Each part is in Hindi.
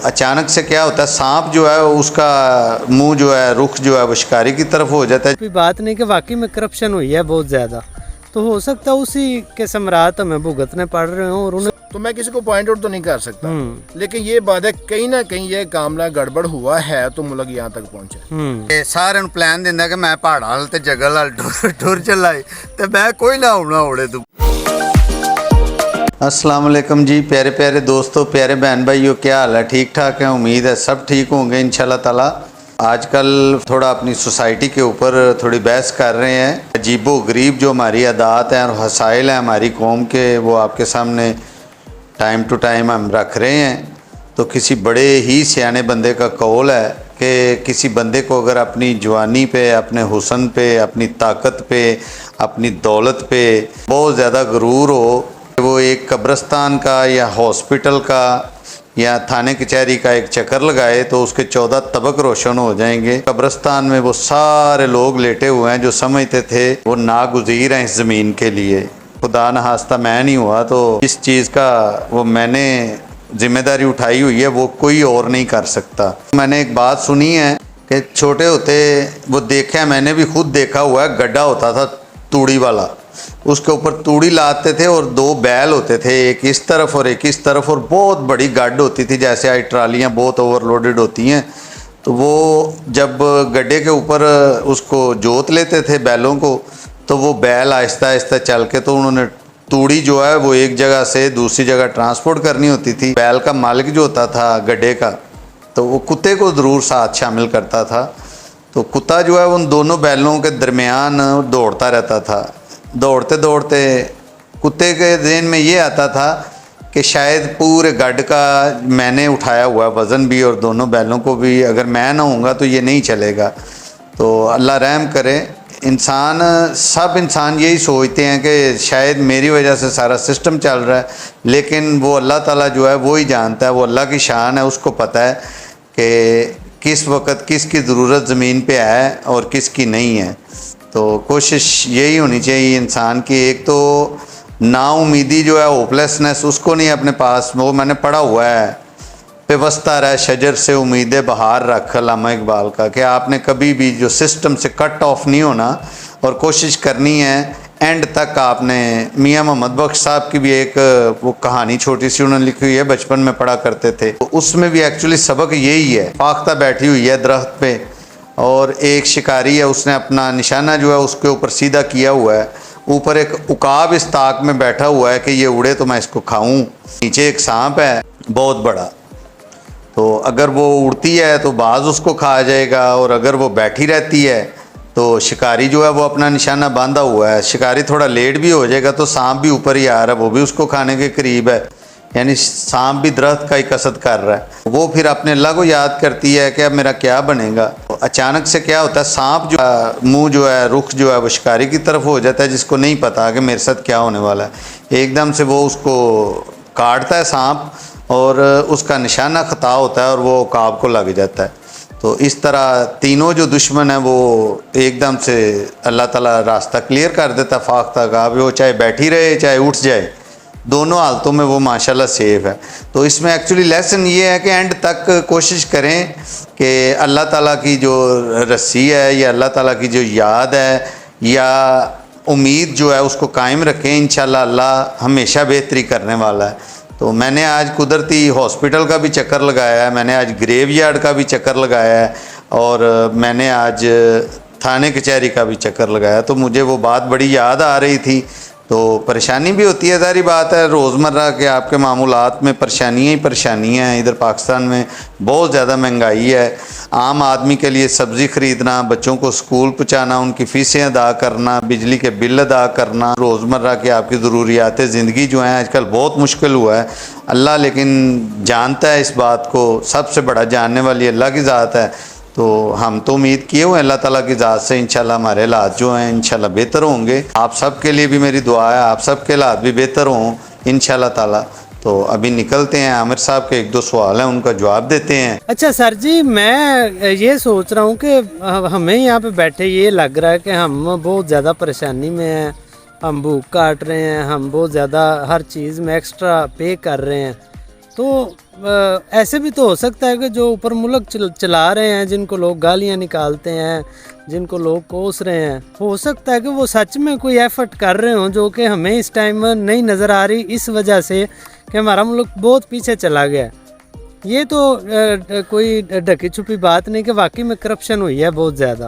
अचानक से क्या होता है, सांप जो है उसका मुंह जो है, रुख जो है वो शिकारी की तरफ हो जाता है। कोई बात नहीं कि वाकई में करप्शन हुई है बहुत ज़्यादा, तो हो सकता है उसी के सम्राट हमें भुगतने पड़ रहे हो और उन्हें तो मैं किसी को पॉइंट आउट तो नहीं कर सकता, लेकिन ये बात है कहीं ना कहीं ये मामला गड़बड़ हुआ है तो मुल्क यहाँ तक पहुंचे। सारे प्लान दिंदा कि मैं पहाड़ा वाल ते जगल वाल टुर चला ते मैं कोई ना होना उड़े तू। अस्सलाम वालेकुम जी, प्यारे प्यारे दोस्तों, प्यारे बहन भाइयों, क्या हाल है? ठीक ठाक है? उम्मीद है सब ठीक होंगे इंशाल्लाह ताला। आजकल थोड़ा अपनी सोसाइटी के ऊपर थोड़ी बहस कर रहे हैं। अजीबो गरीब जो हमारी अदात हैं और हसाइल हैं हमारी कौम के, वो आपके सामने टाइम टू टाइम हम रख रहे हैं। तो किसी बड़े ही सियाने बंदे का कौल है कि किसी बंदे को अगर अपनी जवानी पे, अपने हुस्न पे, अपनी ताकत पे, अपनी दौलत पे बहुत ज़्यादा गुरूर हो, वो एक कब्रिस्तान का या हॉस्पिटल का या थाने कचहरी का एक चक्कर लगाए तो उसके 14 तबक रोशन हो जाएंगे। कब्रिस्तान में वो सारे लोग लेटे हुए हैं जो समझते थे वो नागुज़ीर हैं इस ज़मीन के लिए। खुदा न खास्ता मैं नहीं हुआ तो इस चीज़ का वो मैंने जिम्मेदारी उठाई हुई है, वो कोई और नहीं कर सकता। मैंने एक बात सुनी है कि छोटे होते वो देखा है, मैंने भी खुद देखा हुआ है, गड्ढा होता था तूड़ी वाला, उसके ऊपर तूड़ी लाते थे और दो बैल होते थे, एक इस तरफ और एक इस तरफ, और बहुत बड़ी गाड होती थी, जैसे आज ट्रालियाँ बहुत ओवरलोडेड होती हैं। तो वो जब गड्ढे के ऊपर उसको जोत लेते थे बैलों को, तो वो बैल आहिस्ता आहिस्ता चल के, तो उन्होंने तूड़ी जो है वो एक जगह से दूसरी जगह ट्रांसपोर्ट करनी होती थी। बैल का मालिक जो होता था गड्ढे का, तो वो कुत्ते को ज़रूर साथ शामिल करता था। तो कुत्ता जो है उन दोनों बैलों के दरमियान दौड़ता रहता था। दौड़ते दौड़ते कुत्ते के ज़हन में ये आता था कि शायद पूरे गड्ढ का मैंने उठाया हुआ वज़न भी और दोनों बैलों को भी, अगर मैं ना होऊंगा तो ये नहीं चलेगा। तो अल्लाह रहम करे। सब इंसान यही सोचते हैं कि शायद मेरी वजह से सारा सिस्टम चल रहा है, लेकिन वो अल्लाह ताला जो है वो ही जानता है, वो अल्लाह की शान है, उसको पता है कि किस वक्त किसकी ज़रूरत ज़मीन पे है और किसकी नहीं है। तो कोशिश यही होनी चाहिए इंसान की, एक तो नाउमीदी जो है, होपलेसनेस, उसको नहीं अपने पास। वो मैंने पढ़ा हुआ है, पेवस्ता रह शजर से उम्मीदें बहार रख, अल्लामा इकबाल का, कि आपने कभी भी जो सिस्टम से कट ऑफ नहीं होना और कोशिश करनी है एंड तक। आपने मियाँ मोहम्मद बख्श साहब की भी एक वो कहानी छोटी सी उन्होंने लिखी हुई है, बचपन में पढ़ा करते थे, तो उसमें भी एक्चुअली सबक यही है। फाख्ता बैठी हुई है दरख्त पे और एक शिकारी है, उसने अपना निशाना जो है उसके ऊपर सीधा किया हुआ है। ऊपर एक उकाब इस ताक में बैठा हुआ है कि ये उड़े तो मैं इसको खाऊं। नीचे एक सांप है बहुत बड़ा, तो अगर वो उड़ती है तो बाज उसको खा जाएगा, और अगर वो बैठी रहती है तो शिकारी जो है वो अपना निशाना बांधा हुआ है। शिकारी थोड़ा लेट भी हो जाएगा तो सांप भी ऊपर ही आ रहा है, वो भी उसको खाने के करीब है, यानी सांप भी दरख्त का ही कसद कर रहा है। वो फिर अपने अल्लाह को याद करती है कि अब मेरा क्या बनेगा। तो अचानक से क्या होता है, सांप जो मुंह जो है, रुख जो है वो शिकारी की तरफ हो जाता है, जिसको नहीं पता कि मेरे साथ क्या होने वाला है। एकदम से वो उसको काटता है सांप और उसका निशाना ख़ता होता है और वो उकाब को लग जाता है। तो इस तरह तीनों जो दुश्मन हैं वो एकदम से अल्लाह ताला रास्ता क्लियर कर देता फाख्ता का। वो चाहे बैठी रहे चाहे उठ जाए, दोनों हालतों में वो माशाल्लाह सेफ है। तो इसमें एक्चुअली लेसन ये है कि एंड तक कोशिश करें कि अल्लाह ताला की जो रस्सी है या अल्लाह ताला की जो याद है या उम्मीद जो है उसको कायम रखें। इंशाल्लाह अल्लाह हमेशा बेहतरी करने वाला है। तो मैंने आज कुदरती हॉस्पिटल का भी चक्कर लगाया है, मैंने आज ग्रेव यार्ड का भी चक्कर लगाया है, और मैंने आज थाने कचहरी का भी चक्कर लगाया। तो मुझे वो बात बड़ी याद आ रही थी। तो परेशानी भी होती है, सारी बात है, रोज़मर्रा के आपके मामूलात में परेशानियाँ ही परेशानियाँ हैं। इधर पाकिस्तान में बहुत ज़्यादा महंगाई है। आम आदमी के लिए सब्ज़ी ख़रीदना, बच्चों को स्कूल पहुँचाना, उनकी फ़ीसें अदा करना, बिजली के बिल अदा करना, रोज़मर्रा की आपकी ज़रूरियात ज़िंदगी जो हैं आजकल बहुत मुश्किल हुआ है। अल्लाह लेकिन जानता है इस बात को, सबसे बड़ा जानने वाली अल्लाह की ज़ात है। तो हम तो उम्मीद किए हुए अल्लाह ताला की ज़ात से इंशाल्लाह हमारे हालात जो हैं इंशाल्लाह बेहतर होंगे। आप सब के लिए भी मेरी दुआ है, आप सब के हालात भी बेहतर हों इंशाल्लाह ताला। तो अभी निकलते हैं, आमिर साहब के एक दो सवाल हैं उनका जवाब देते हैं। अच्छा सर जी, मैं ये सोच रहा हूँ कि हमें यहाँ पे बैठे ये लग रहा है कि हम बहुत ज़्यादा परेशानी में हैं, हम भूख काट रहे हैं, हम बहुत ज़्यादा हर चीज़ में एक्स्ट्रा पे कर रहे हैं। तो ऐसे भी तो हो सकता है कि जो ऊपर मुल्क चला रहे हैं, जिनको लोग गालियां निकालते हैं, जिनको लोग कोस रहे हैं, हो सकता है कि वो सच में कोई एफर्ट कर रहे हों जो कि हमें इस टाइम नहीं नज़र आ रही, इस वजह से कि हमारा मुल्क बहुत पीछे चला गया। ये तो कोई ढकी छुपी बात नहीं कि वाकई में करप्शन हुई है बहुत ज़्यादा।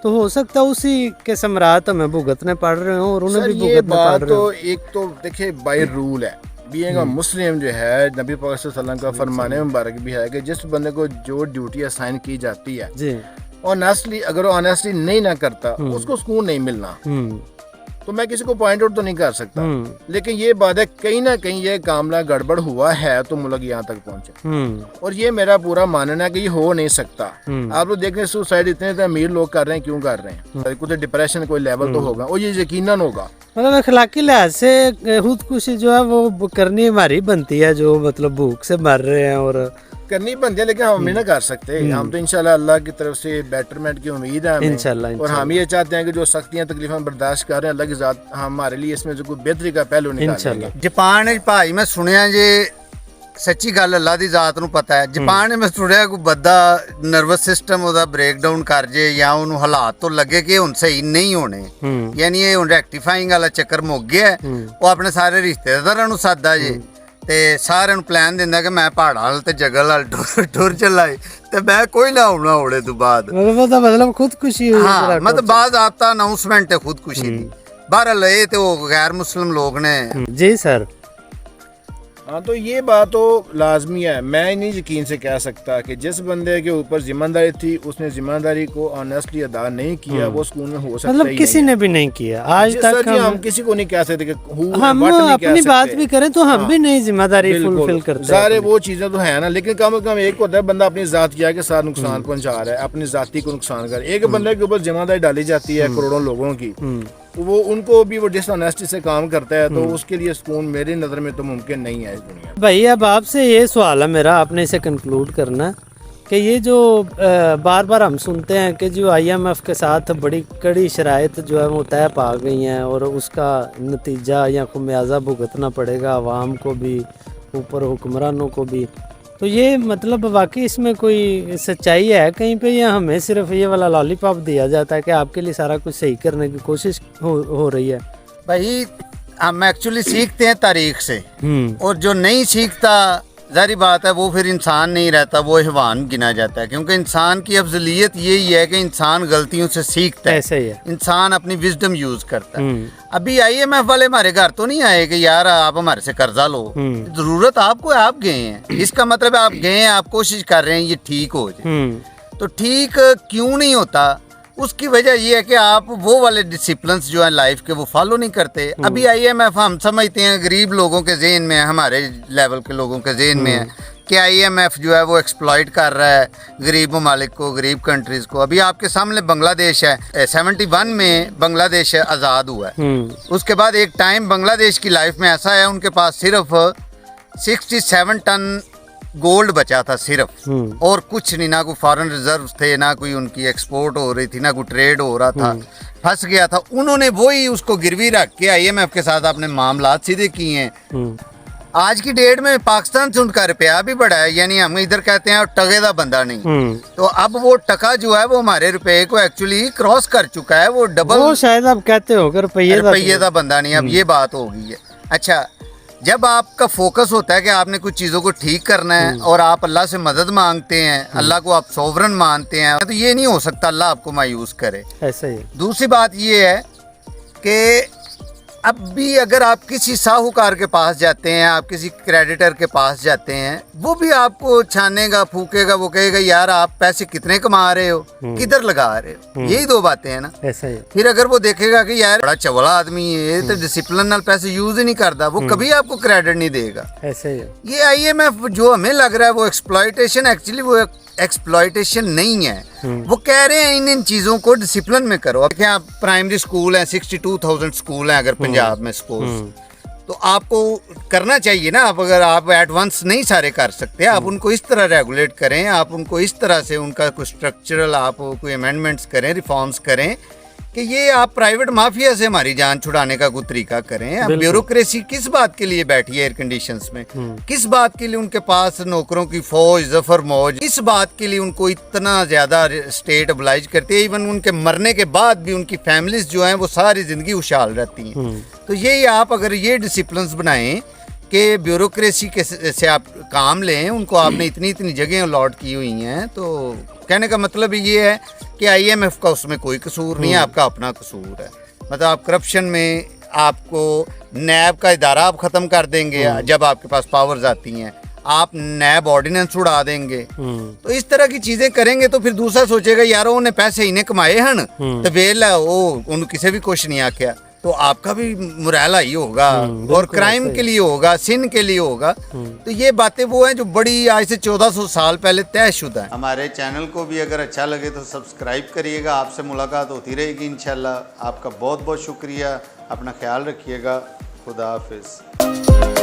तो हो सकता है उसी के समरात हमें भुगतने पड़ रहे हों और उन्हें भी ये भुगतने पड़ रहे तो हों। एक तो देखिए बाय रूल है, बीइंग अ मुस्लिम जो है, नबी पाक सल्लल्लाहु अलैहि वसल्लम का फरमाने मुबारक भी है कि जिस बंदे को जो ड्यूटी असाइन की जाती है जी। ऑनेस्टली, अगर वो ऑनेस्टली नहीं ना करता उसको सुकून नहीं मिलना। तो मैं किसी को पॉइंट आउट तो नहीं कर सकता, लेकिन ये बात है कहीं ना कहीं ये मामला गड़बड़ हुआ है तो मुल्क यहाँ तक पहुंचे। और ये मेरा पूरा मानना है कि ये हो नहीं सकता। आप लोग देख रहे हैं सुसाइड इतने अमीर लोग कर रहे हैं, क्यों कर रहे हैं? कुछ डिप्रेशन कोई लेवल तो होगा, और ये यकीनन होगा। मतलब अखलाकी लिहाज से खुदकुशी जो है वो करनी हमारी बनती है, जो मतलब भूख से मर रहे हैं और करनी बनती है, लेकिन हम नहीं ना कर सकते। हम तो इंशाल्लाह अल्लाह की तरफ से बेटरमेंट की उम्मीद है हमें, इंशाल्लाह। और हम ये चाहते हैं कि जो सख्तियां तकलीफें बर्दाश्त कर रहे हैं, अल्लाह की ज़ात हमारे लिए इसमें जो कोई बेहतरी का पहलू निकालेंगे। जापान भाई मैं सुनिया जे सच्ची गल अल्लाह दी जात नूं पता है, जापान मैं सुनिया कोई बंदा नर्वस सिस्टम ओदा ब्रेक डाउन कर जे या उन्होंने हालात तो लगे कि हुण सही नहीं होने, यानी ये हुण रेक्टिफाइंग वाला चक्कर मुक गया है। वो अपने सारे रिश्तेदारां नूं सद्दा जे ते सारे प्लान दिंदा कि मैं पहाड़ां वाल ते जंगल वाल टुर चला ते मैं कोई ना होना होने तो बाद मतलब खुदकुशी हुई। हाँ, मतलब बाद आपका अनाउंसमेंट है खुदकुशी दी। बहरहाल ये तो गैर मुस्लिम लोग ने। जी सर। हाँ, तो ये बात तो लाजमी है। मैं नहीं यकीन से कह सकता कि जिस बंदे के ऊपर जिम्मेदारी थी उसने जिम्मेदारी को ऑनेस्टली अदा नहीं किया, वो स्कूल में हो सकता मतलब किसी ने भी नहीं किया आज तक। हम किसी को नहीं कह सकते कि हम अपनी बात भी करें तो हम भी नहीं जिम्मेदारी फुलफिल करते। सारे वो चीजें तो है ना, लेकिन कम से कम एक होता है बंदा अपनी जात किया के साथ नुकसान पहुंचा रहा है, अपनी जाति को नुकसान कर। एक बंदे के ऊपर जिम्मेदारी डाली जाती है करोड़ों लोगों की, वो उनको भी वो डिसऑनेस्टी से काम करता है, तो उसके लिए सुकून मेरी नज़र में तो मुमकिन नहीं है इस दुनिया में। भाई अब आपसे ये सवाल है मेरा, आपने इसे कंक्लूड करना कि ये जो बार बार हम सुनते हैं कि जो IMF के साथ बड़ी कड़ी शराइत जो है वो तय पा गई हैं और उसका नतीजा या खुमियाजा भुगतना पड़ेगा आवाम को भी, ऊपर हुक्मरानों को भी, तो ये मतलब वाकई इसमें कोई सच्चाई है कहीं पे, या हमें सिर्फ ये वाला लॉलीपॉप दिया जाता है कि आपके लिए सारा कुछ सही करने की कोशिश हो रही है? भाई हम एक्चुअली सीखते हैं तारीख से, और जो नहीं सीखता जारी बात है वो फिर इंसान नहीं रहता, वो हैवान गिना जाता है। क्योंकि इंसान की अफजलियत यही है कि इंसान गलतियों से सीखता है, ऐसे ही है। इंसान अपनी विजडम यूज करता है। अभी IMF वाले हमारे घर तो नहीं आए कि यार आप हमारे से कर्जा लो, जरूरत आपको है, आप गए हैं, इसका मतलब आप गए हैं, आप कोशिश कर रहे हैं ये ठीक हो जाए। तो ठीक क्यों नहीं होता, उसकी वजह ये है कि आप वो वाले डिसिप्लिन जो है लाइफ के वो फॉलो नहीं करते। अभी IMF हम समझते हैं गरीब लोगों के जेहन में, हमारे लेवल के लोगों के जेहन में है कि IMF जो है वो एक्सप्लॉइट कर रहा है गरीब ममालिक को, गरीब कंट्रीज को। अभी आपके सामने बांग्लादेश है, 71 में बांग्लादेश आज़ाद हुआ है। उसके बाद एक टाइम बांग्लादेश की लाइफ में ऐसा है उनके पास सिर्फ 67 टन गोल्ड बचा था सिर्फ, और कुछ नहीं, ना कोई फॉरेन रिजर्व थे, ना कोई उनकी एक्सपोर्ट हो रही थी, ना कोई ट्रेड हो रहा था, फंस गया था। उन्होंने वही उसको गिरवी रख के IMF के साथ अपने मामला सीधे किए हैं। आज की डेट में पाकिस्तान से उनका रुपया भी बढ़ा है, यानी हम इधर कहते हैं टके का बंदा नहीं, तो अब वो टका जो है वो हमारे रुपए को एक्चुअली क्रॉस कर चुका है, वो डबल, वो शायद आप कहते हो रुपये का बंदा नहीं, अब ये बात हो गई है। अच्छा, जब आपका फोकस होता है कि आपने कुछ चीज़ों को ठीक करना है और आप अल्लाह से मदद मांगते हैं, अल्लाह को आप सोवरन मानते हैं, तो ये नहीं हो सकता अल्लाह आपको मायूस करे। ऐसा ही। दूसरी बात ये है कि अब भी अगर आप किसी साहूकार के पास जाते हैं, आप किसी क्रेडिटर के पास जाते हैं, वो भी आपको छानेगा, फूकेगा, वो कहेगा यार आप पैसे कितने कमा रहे हो, किधर लगा रहे हो, यही दो बातें हैं ना। ऐसा ही। फिर अगर वो देखेगा कि यार बड़ा चवला आदमी है तो डिसिप्लिन नाल पैसे यूज ही नहीं करता, वो कभी आपको क्रेडिट नहीं देगा। ऐसा ही। ये IMF जो हमें लग रहा है वो एक्सप्लॉयटेशन, एक्चुअली वो एक्सप्लॉयटेशन नहीं है, वो कह रहे हैं इन चीज़ों को डिसिप्लिन में करो। अब क्या प्राइमरी स्कूल है, 62,000 स्कूल हैं अगर पंजाब में सपोज, तो आपको करना चाहिए ना। अब अगर आप एट वंस नहीं सारे कर सकते, आप उनको इस तरह रेगुलेट करें, आप उनको इस तरह से उनका कोई स्ट्रक्चरल आप कोई अमेंडमेंट्स करें, रिफॉर्म्स करें कि ये आप प्राइवेट माफिया से हमारी जान छुड़ाने का कोई तरीका करें। अब ब्यूरोक्रेसी किस बात के लिए बैठी है एयर कंडीशंस में, किस बात के लिए उनके पास नौकरों की फौज जफर मौज, किस बात के लिए उनको इतना ज्यादा स्टेट oblige करती है। इवन उनके मरने के बाद भी उनकी फैमिलीज जो हैं वो सारी जिंदगी खुशहाल रहती हैं। तो यही आप अगर ये डिसिप्लिन्स बनाएं कि ब्यूरोक्रेसी के से आप काम लें, उनको आपने इतनी इतनी जगह अलॉट की हुई हैं, तो कहने का मतलब ये है कि IMF का उसमें कोई कसूर नहीं है, आपका अपना कसूर है। मतलब आप करप्शन में आपको नैब का इदारा आप ख़त्म कर देंगे जब आपके पास पावर्स आती हैं, आप नैब ऑर्डिनेंस उड़ा देंगे। तो इस तरह की चीज़ें करेंगे तो फिर दूसरा सोचेगा यार उन्हें पैसे इन्हें कमाए हैं तो वेला वो उन किसी भी कुछ नहीं आख्या, तो आपका भी मुरैला ही होगा और क्राइम के लिए होगा, सिन के लिए होगा। तो ये बातें वो हैं जो बड़ी आज से 1400 साल पहले तयशुदा है। हमारे चैनल को भी अगर अच्छा लगे तो सब्सक्राइब करिएगा। आपसे मुलाकात होती रहेगी इंशाल्लाह। आपका बहुत बहुत शुक्रिया। अपना ख्याल रखिएगा। खुदा हाफिज़।